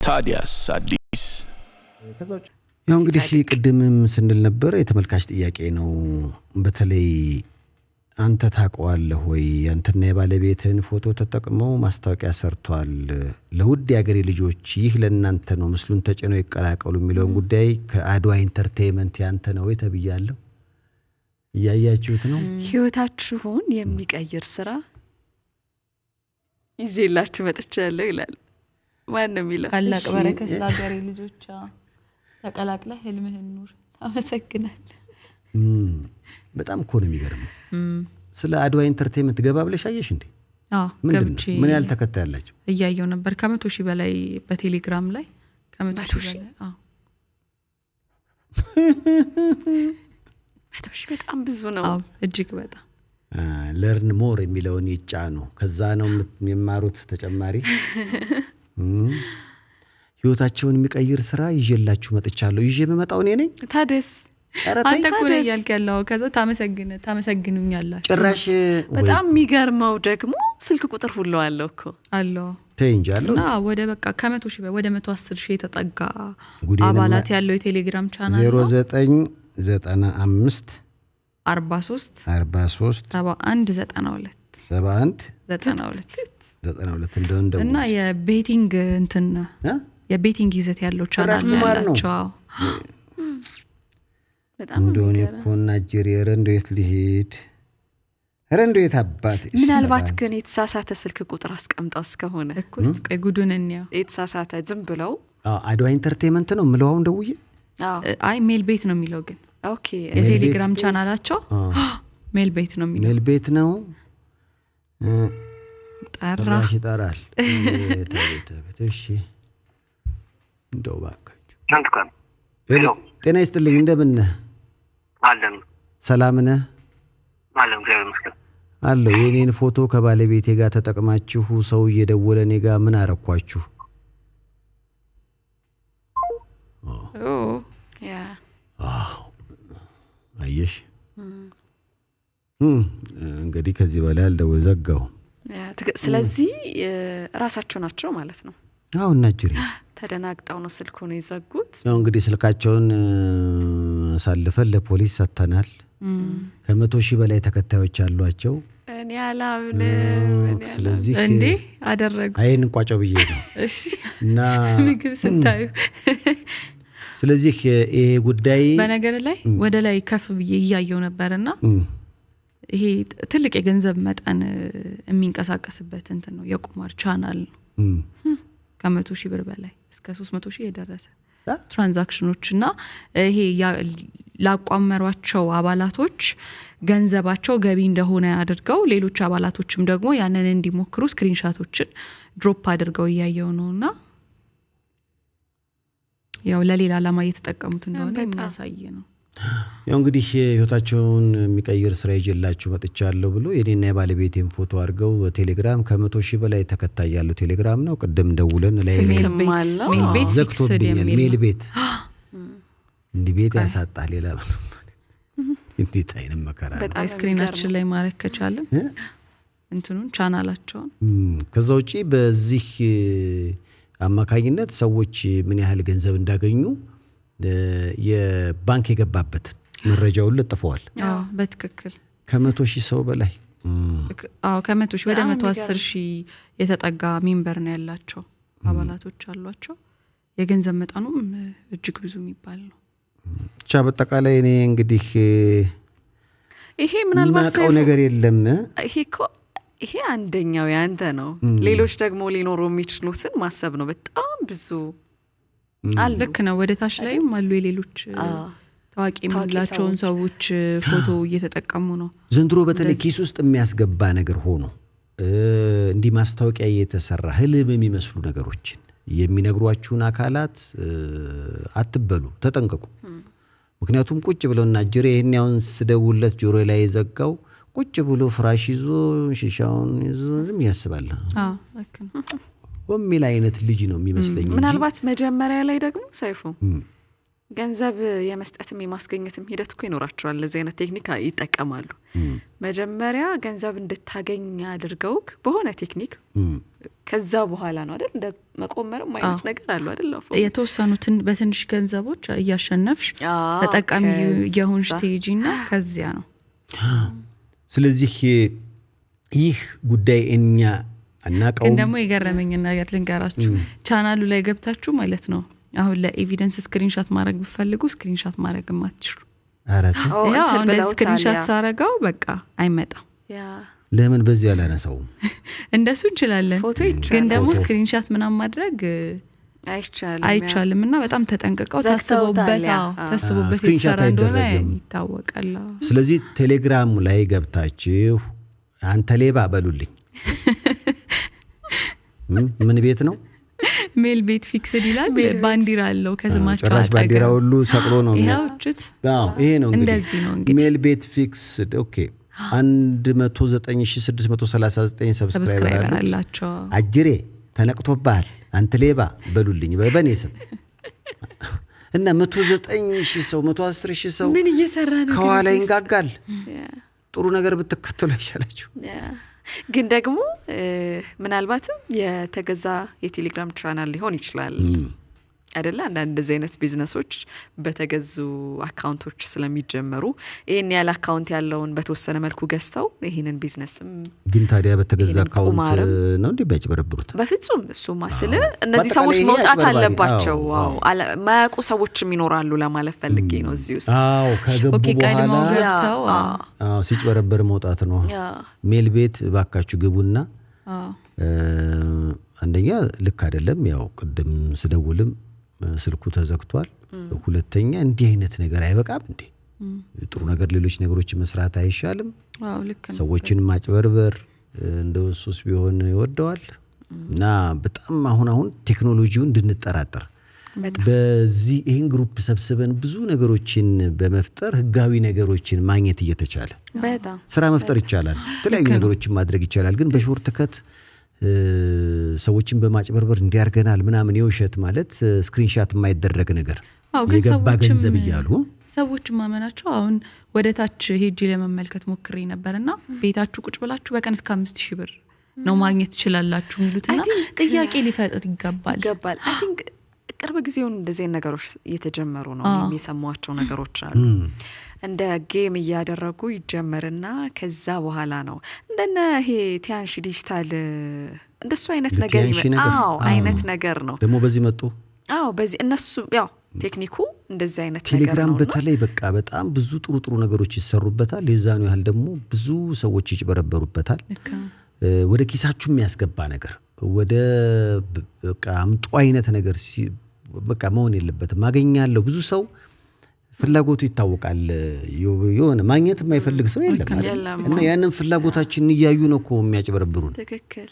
ታዲያስ አዲስ ያው እንግዲህ ቅድምም ስንል ነበር የተመልካች ጥያቄ ነው። በተለይ አንተ ታውቀዋለህ ወይ አንተና የባለቤትህን ፎቶ ተጠቅመው ማስታወቂያ ሰርቷል ለውድ ያገሬ ልጆች ይህ ለእናንተ ነው ምስሉን ተጭነው ይቀላቀሉ የሚለውን ጉዳይ ከአድዋ ኢንተርቴይንመንት ያንተ ነው ተብያለሁ። ያያችሁት ነው ህይወታችሁን የሚቀይር ስራ ይዤላችሁ መጥቻለሁ ይላል። ማን ነው የሚለው? ታላቅ በረከት ለሀገሬ ልጆች ተቀላቅለ ህልምህን ኑር። አመሰግናለሁ። በጣም እኮ ነው የሚገርመው። ስለ አድዋ ኢንተርቴይንመንት ገባ ብለሽ አየሽ እንዴ? ገብቼ ምን ያህል ተከታይ ያላችሁ? እያየው ነበር ከ100,000 በላይ በቴሌግራም ላይ ከ100,000 በላይ 100,000 በጣም ብዙ ነው። እጅግ በጣም ለርን ሞር የሚለውን ይጫኑ። ከዛ ነው የሚማሩት ተጨማሪ ህይወታቸውን የሚቀይር ስራ ይዤላችሁ መጥቻለሁ። ይዤ መመጣው እኔ ነኝ። ታደስ አንተ እኮ ነው ያልከለው። ከዛ ታመሰግኑኛላችሁ። ጭራሽ በጣም የሚገርመው ደግሞ ስልክ ቁጥር ሁሉ አለው እኮ አለው ተንጃለው እና ወደ በቃ ከ100,000 ወደ 110,000 የተጠጋ አባላት ያለው የቴሌግራም ቻናል 0995 43 7192 እንደው እና የቤቲንግ እንትን የቤቲንግ ይዘት ያለው ቻናል ያላቸው በጣም እንደሆነ ኮና ጀሪየር እንዴት ሊሄድ ረንዶት አባት ምናልባት ግን የተሳሳተ ስልክ ቁጥር አስቀምጣው እስከሆነ እኮ እስቲ ቆይ ጉዱን እንያ የተሳሳተ ዝም ብለው አድዋ ኢንተርቴይንመንት ነው ምለውም ደውዬ አይ ሜል ቤት ነው የሚለው ግን ኦኬ የቴሌግራም ቻናላቸው ሜል ቤት ነው የሚለው ሜል ቤት ነው ጠራሽ ይጠራል እሺ እንደው ባካችሁ አንተካን ጤና ይስጥልኝ እንደምን ነህ አለም ሰላም ነህ አለም እግዚአብሔር ይመስገን አለው የኔን ፎቶ ከባለቤቴ ጋር ተጠቅማችሁ ሰው እየደወለ እኔ ጋር ምን አረኳችሁ ያ አየሽ እንግዲህ ከዚህ በላይ አልደወል ዘጋው ስለዚህ ራሳቸው ናቸው ማለት ነው አው ናጅሪ ተደናግጣው ነው ስልኩን ይዘጉት ያው እንግዲህ ስልካቸውን አሳልፈን ለፖሊስ ሰጥተናል ከ100,000 በላይ ተከታዮች አሏቸው እኔ አላምንም ስለዚህ እንዴ አደረጉ አይን እንቋጨው ብዬ ነው እሺ እና ምግብ ስታዩ ስለዚህ ይሄ ጉዳይ በነገር ላይ ወደ ላይ ከፍ ብዬ ያያየው ነበርና ይሄ ትልቅ የገንዘብ መጠን የሚንቀሳቀስበት እንትን ነው የቁማር ቻናል ነው ከ100,000 ብር በላይ እስከ 300,000 የደረሰ ትራንዛክሽኖችና ይሄ ላቋመሯቸው አባላቶች ገንዘባቸው ገቢ እንደሆነ አድርገው ሌሎች አባላቶችም ደግሞ ያንን እንዲሞክሩ ስክሪንሻቶችን ድሮፕ አድርገው ያያየው ነውና ያው ለሌላ ዓላማ እየተጠቀሙት እንደሆነ የሚያሳይ ነው ያው እንግዲህ ህይወታቸውን የሚቀይር ስራ ይዤላችሁ መጥቻለሁ ብሎ የኔና የባለቤቴን ፎቶ አድርገው በቴሌግራም ከ100,000 በላይ ተከታይ ያለው ቴሌግራም ነው ቅድም ደውለን ላይ ሜል ቤት ዘግቶብኛል ሜል ቤት እንዲህ ቤት ያሳጣል ሌላ እንዴት አይነት መከራ በጣም ስክሪናችን ላይ ማረክ ከቻለን እንትኑን ቻናላቸውን ከዛው እጪ በዚህ አማካኝነት ሰዎች ምን ያህል ገንዘብ እንዳገኙ የባንክ የገባበት መረጃውን ለጥፈዋል በትክክል ከ100,000 ሰው በላይ ከ100,000 ወደ 110,000 የተጠጋ ሜምበር ነው ያላቸው አባላቶች አሏቸው የገንዘብ መጠኑም እጅግ ብዙ የሚባል ነው ብቻ በተቃላይ እኔ እንግዲህ ይሄ ምናልባት ማቀው ነገር የለም ይሄ አንደኛው ያንተ ነው ሌሎች ደግሞ ሊኖሩ የሚችሉትን ማሰብ ነው በጣም ብዙ አሉ ልክ ነው ወደ ታች ላይም አሉ የሌሎች ታዋቂ የምንላቸውን ሰዎች ፎቶ እየተጠቀሙ ነው ዘንድሮ በተለይ ኪስ ውስጥ የሚያስገባ ነገር ሆኖ እንዲህ ማስታወቂያ እየተሰራ ህልም የሚመስሉ ነገሮችን የሚነግሯችሁን አካላት አትበሉ ተጠንቀቁ ምክንያቱም ቁጭ ብለውና ጅሬ ይሄኛውን ስደውለት ጆሮ ላይ ዘጋው ቁጭ ብሎ ፍራሽ ይዞ ሺሻውን ይዞ ዝም ያስባል ልክ ነው ወሚል አይነት ልጅ ነው የሚመስለኝ ምናልባት መጀመሪያ ላይ ደግሞ ሳይፉ ገንዘብ የመስጠትም የማስገኘትም ሂደት እኮ ይኖራቸዋል ለዚህ አይነት ቴክኒክ ይጠቀማሉ መጀመሪያ ገንዘብ እንድታገኝ አድርገውክ በሆነ ቴክኒክ ከዛ በኋላ ነው አይደል እንደ መቆመርም አይነት ነገር አለው አይደል የተወሰኑትን በትንሽ ገንዘቦች እያሸነፍሽ ተጠቃሚ የሆንሽ ቴጂና ከዚያ ነው ስለዚህ ይህ ጉዳይ እኛ አናቀው እንደሞ የገረመኝ ነገር ልንገራችሁ ቻናሉ ላይ ገብታችሁ ማለት ነው አሁን ለኤቪደንስ ስክሪንሾት ማድረግ ቢፈልጉ ስክሪንሾት ማድረግ ማትችሉ አራት ያው እንደ ስክሪንሾት ሳረጋው በቃ አይመጣም ለምን በዚህ ያላነሳው እንደሱ እንችላለን ግን ደግሞ ስክሪንሾት ምናምን ማድረግ አይቻልምና በጣም ተጠንቀቀው ታስቦበት ይሰራ እንደሆነ ይታወቃል ስለዚህ ቴሌግራም ላይ ገብታችሁ አንተ ሌባ በሉልኝ ምን ቤት ነው ሜል ቤት ፊክስድ ይላል ባንዲራ አለው ከስማቸው ጭራሽ ባንዲራ ሁሉ ሰቅሎ ነው ያውጭት ይሄ ነው እንደዚህ ነው እንግዲህ ሜል ቤት ፊክስድ ኦኬ 109639 ሰብስክራይበር አላቸው አጅሬ ተነቅቶባል አንተ ሌባ በሉልኝ በበኔ ስም እና 109000 ሰው 110000 ሰው ምን እየሰራ ነው ከኋላ ይንጋጋል ጥሩ ነገር ብትከተሉ አይሻላችሁ ግን ደግሞ ምናልባትም የተገዛ የቴሌግራም ቻናል ሊሆን ይችላል አይደለ አንድ አይነት ቢዝነሶች በተገዙ አካውንቶች ስለሚጀመሩ ይሄን ያለ አካውንት ያለውን በተወሰነ መልኩ ገዝተው ይሄንን ቢዝነስም ግን ታዲያ በተገዛ አካውንት ነው እንዴ ባይጭበረብሩት በፍጹም እሱ ማስለ እነዚህ ሰዎች መውጣት አለባቸው ማያውቁ ሰዎችም ይኖራሉ ለማለት ፈልጌ ነው እዚህ ውስጥ አዎ ከገቡ በኋላ ሲጭበረበር መውጣት ነው ሜል ቤት ባካችሁ ግቡና አንደኛ ልክ አይደለም ያው ቅድም ስደውልም ስልኩ ተዘግቷል ሁለተኛ እንዲህ አይነት ነገር አይበቃም እንዴ ጥሩ ነገር ሌሎች ነገሮች መስራት አይሻልም አዎ ልክ ነው ሰዎችን ማጭበርበር እንደውሱስ ቢሆን ይወደዋል እና በጣም አሁን ቴክኖሎጂው እንድንጠራጠር በዚህ ይሄን ግሩፕ ሰብስበን ብዙ ነገሮችን በመፍጠር ህጋዊ ነገሮችን ማግኘት እየተቻለ በጣም ስራ መፍጠር ይቻላል ተለያዩ ነገሮችን ማድረግ ይቻላል ግን በሾርት ከት ሰዎችን በማጭበርበር እንዲያርገናል ምናምን የውሸት ማለት ስክሪንሾት የማይደረግ ነገር የገባ ገንዘብ ይያሉ ሰዎች ማመናቸው አሁን ወደ ታች ሄጂ ለመመልከት ሞክሬ ነበርና ቤታችሁ ቁጭ ብላችሁ በቀን እስከ 5000 ብር ነው ማግኘት ይችላልላችሁ ሚሉትና ጥያቄ ሊፈጥር ይገባል አይ ቲንክ ቅርብ ጊዜውን እንደዚህ ነገሮች እየተጀመሩ ነው የሚሰማቸው ነገሮች አሉ እንደ ጌም ያደረጉ ይጀመርና ከዛ በኋላ ነው እንደነ ይሄ ቲያንሽ ዲጂታል እንደሱ አይነት ነገር አይነት ነገር ነው ደሞ በዚህ መጡ በዚህ እነሱ ያው ቴክኒኩ እንደዚህ አይነት ነገር ነው ቴሌግራም በተለይ በቃ በጣም ብዙ ጥሩ ነገሮች ይሰሩበታል የዛኑ ያህል ደሞ ብዙ ሰዎች ይጭበረበሩበታል ወደ ኪሳችሁ የሚያስገባ ነገር ወደ በቃ አምጡ አይነት ነገር በቃ መሆን የለበትም ማገኛለሁ ብዙ ሰው ፍላጎቱ ይታወቃል የሆነ ማግኘት የማይፈልግ ሰው የለም እና ያንን ፍላጎታችንን ይያዩ ነው እኮ የሚያጭበረብሩን ትክክል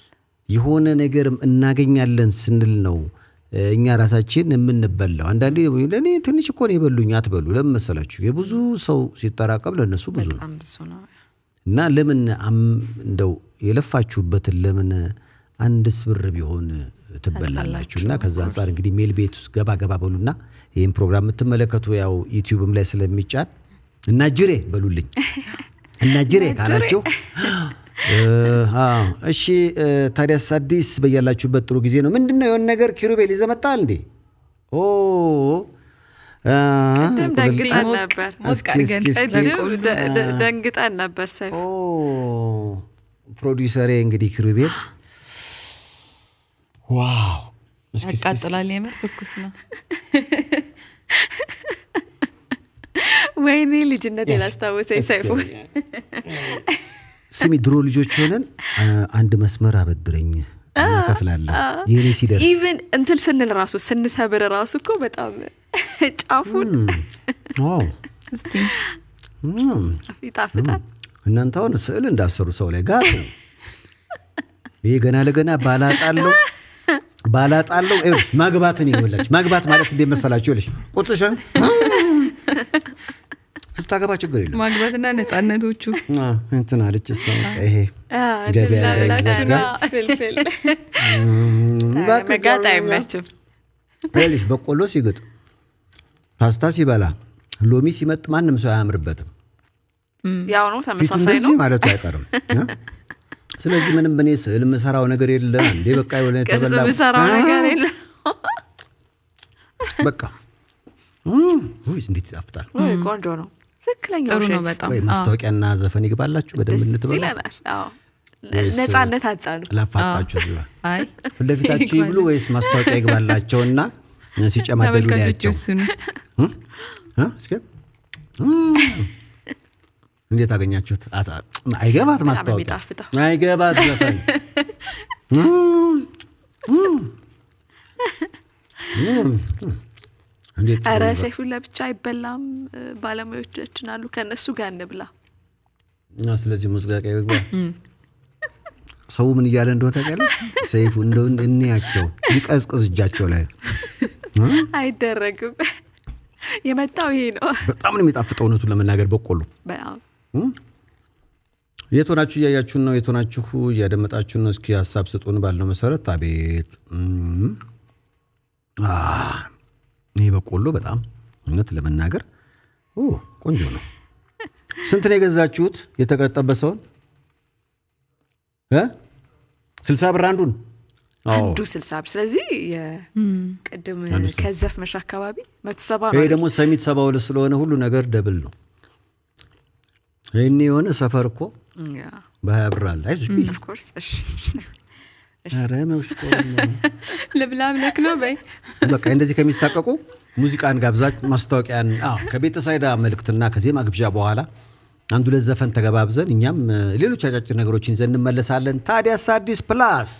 የሆነ ነገር እናገኛለን ስንል ነው እኛ ራሳችን የምንበላው አንዳንዴ ለኔ ትንሽ እኮ ነው ይበሉኝ አትበሉ ለምሳላችሁ የብዙ ሰው ሲተራቀም ለነሱ ብዙ ነው እና ለምን እንደው የለፋችሁበት ለምን አንድስ ብር ቢሆን ትበላላችሁና ከዛ አንፃር እንግዲህ ሜል ቤት ውስጥ ገባ በሉና ይሄን ፕሮግራም የምትመለከቱ ያው ዩቲዩብም ላይ ስለሚጫን እና ጅሬ በሉልኝ እና ጅሬ ካላችሁ እሺ ታዲያስ አዲስ በያላችሁበት ጥሩ ጊዜ ነው ምንድነው የሆነ ነገር ኪሩቤል ይዘመጣል እንዴ ደንግጠን ነበር ሰይፍ ፕሮዲዩሰሬ እንግዲህ ኪሩቤል ዋው ያቃጥላል የምር ትኩስ ነው ወይኔ ልጅነት ያላስታወሰኝ ሰይፉ ስሚ ድሮ ልጆች ሆነን አንድ መስመር አበድረኝ እናከፍላለን የኔ ሲደርስ ኢቭን እንትን ስንል ራሱ ስንሰብር ራሱ እኮ በጣም ጫፉን ዋው እስቲ ይጣፍጣል እናንተ አሁን ስዕል እንዳሰሩ ሰው ላይ ጋር ይሄ ገና ለገና ባላጣለው ማግባትን ይወላች ማግባት ማለት እንደ መሰላችሁ ይልሽ ቁጥሽ ስታገባ ችግር የለም ማግባትና ነፃነቶቹ እንትን አለች ሰው ይሄ ገበያ ፍልፍል መጋጣ አይመችም ይልሽ በቆሎ ሲገጥ ፓስታ ሲበላ ሎሚ ሲመጥ ማንም ሰው አያምርበትም። ያው ነው ተመሳሳይ ነው ማለቱ አይቀርም። ስለዚህ ምንም በኔ ስዕል ምሰራው ነገር የለም እንዴ በቃ የሆነ ተበላ ምሰራው ነገር የለም በቃ ወይስ እንዴት ይጣፍጣል። ቆንጆ ነው ትክክለኛ ጥሩ ነው በጣም ወይ ማስታወቂያና ዘፈን ይግባላችሁ በደንብ እንትበሉ ይላል። አዎ ነፃነት አጣሉ ላፋጣችሁ ይላል። አይ ፍለፊታችሁ ይብሉ ወይስ ማስታወቂያ ይግባላቸውና ሲጨማደሉ ያቸው እስኪ እንዴት አገኛችሁት? አይገባት ማስታወቂያ አይገባት ዘፈን ኧረ ሰይፉን ለብቻ አይበላም። ባለሙያዎቻችን አሉ ከነሱ ጋር እንብላ። ስለዚህ ሙዚቃ ይግባ። ሰው ምን እያለ እንደሆነ ታውቃለህ? ሰይፉ እንደው እንያቸው ይቀዝቅዝ እጃቸው ላይ አይደረግም። የመጣው ይሄ ነው። በጣም ነው የሚጣፍጠው እውነቱን ለመናገር በቆሎ። በጣም የት ሆናችሁ እያያችሁን ነው? የት ሆናችሁ እያደመጣችሁን ነው? እስኪ ሀሳብ ስጡን ባልነው መሰረት። አቤት ይሄ በቆሎ በጣም እውነት ለመናገር ቆንጆ ነው። ስንት ነው የገዛችሁት የተቀጠበሰውን? 60 ብር አንዱ 60 ብር። ስለዚህ የቅድም ከዘፍ መሻ አካባቢ 170 ነው። ይሄ ደግሞ ሰሚት 72 ስለሆነ ሁሉ ነገር ደብል ነው። ይሄን የሆነ ሰፈር እኮ በ20 ብር አለ። አይዞሽ ቢ ኦፍ ኮርስ እሺ አረ መውሽቆ ልብላ ብለክ ነው በይ በቃ እንደዚህ ከሚሳቀቁ ሙዚቃን ጋብዛች ማስታወቂያን ከቤተሳይዳ መልእክትና ከዜማ ግብዣ በኋላ አንዱ ለዘፈን ተገባብዘን እኛም ሌሎች አጫጭር ነገሮችን ይዘን እንመለሳለን። ታዲያስ አዲስ ፕላስ